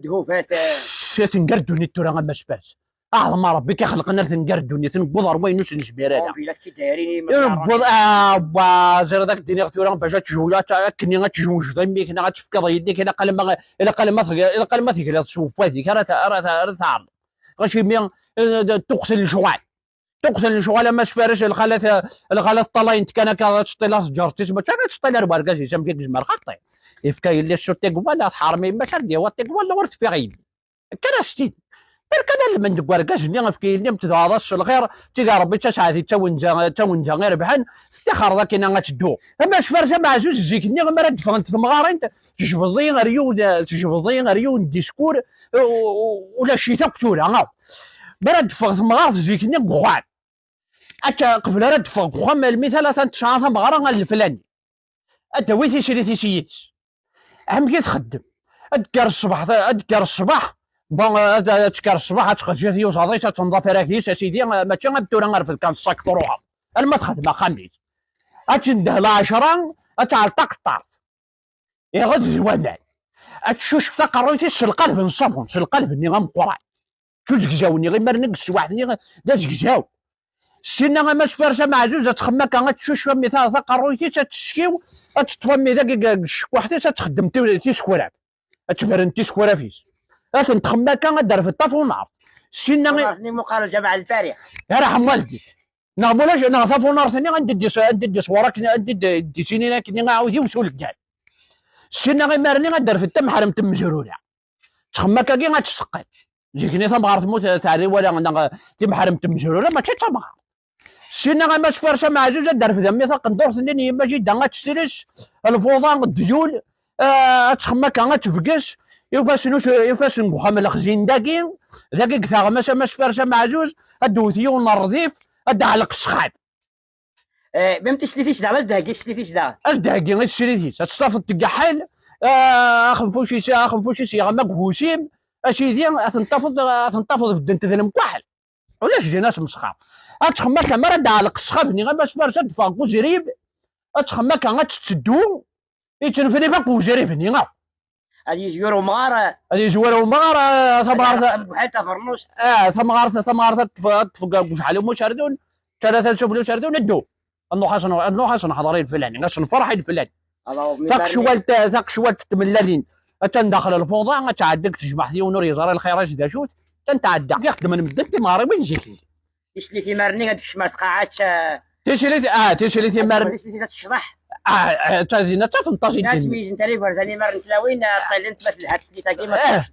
دهوفات. تنقردوني التورا ما سباس ما ربي كيخلق الناس تنقردوني تنقض وين نوش نجبير انا بلاد كي دايرين ينبض زير داك الدنيا تورا باش تجولا كني غتجوج ضمي كنا غتفكر يديك الا قال ما الا قال ما ثقل صوفاتي راه تعرض غاشي مي تقتل الجوع تقتل الجوع ما سفارش الغلط طلاين كان كتشطي لا جارتي ما تشطي لا رباركاش يسمى فيك جمار خطي يفكا اللي الشوتي قبل حرمي ما شادي واتي قبل ورت في غيبي كان شتي تركنا من دكواركاش ني في اللي متضاضش الغير تيقا ربي تسعادي تاونجا غير بحال استخر ذاك انا غتدو اما شفرش مع زوج زيك ني ما راه تفغنت تمغارين تجبضي غير ديسكور ولا شي تقتوله ها برا تفغ تمغار زيك ني كخوان اتا قبل راه تفغ كخوان المثال تنتشعر تمغار الفلاني اتا وين تيشري سييت اهم كي تخدم اذكر الصباح بون تذكر الصباح تخرج يوصل تنظف راكيس اسيدي ماشي غدور غير كان الصاك تروحها الما تخدم خميس اتنده العشرة اتعلق الطرف يا غد زوانان اتشوش في قرويتي القلب نصبون القلب ني غنقرا توج كجاوني غير مرنقص واحد ني داز كجاو سينا ما سفرشه مع زوج تخمك غتشوش في مثال قرويتي تشكيو تطفمي ذاك وحدي تخدم تيسكورات تبرن تيسكورا فيس اش نتخمك غدار في الطاف ونار سينا غير مقارنه مع البارح يرحم والديك نغمولاش نغطف ونار ثاني غندي صورك ندي سنين كني غاودي وسولك كاع سينا غير مارني غدار في التم حرم تم مزروله تخمك كي غتسقي جيكني تمغار تموت تعري ولا تم حرم تم مزروله ماشي تمغار سينا غير ما سفرشه مع زوج دار في ذمي قندور ثاني يما جيدا غتشتريش الفوضى الديول تخمك غتفقس يفاش نبوخام الخزين داكي كثا ما سفرشه مع زوج الدوتي ونرضيف علق السخاب ميم تشليتيش دابا تشليتيش دابا اش داكي غير تشريتيش تصافط تكحل اخنفوشي غا مكهوشيم اسيدي تنتفض بدنت ثلم كحل ولاش جيناش مسخاب اتخمك ما رد علق السخاب ني غير باش فرشه تفاقو جريب اتخمك غتتدو يتنفني فاقو جريب ني غا هادي جوار ومغار ثمار بحال تفرنوس ثمار تفق شحال هما شاردون ثلاثه شبلو شاردون ندو انو حسن حضرين فلان غاش نفرح الفلان ثاق شوال تملالين تندخل الفوضى تعدك تجمع ونور يزرى الخيراج دا شوت تنتعدى يخدم من مدتي ماري وين جيك تشليتي مارني هاديك الشمال قاعات تشليتي مارني تشليتي تشرح تازينا تفنطاجي ناس ميزن تليفون ثاني مار نتلاوين قلنت مثل هاد سليتا كيما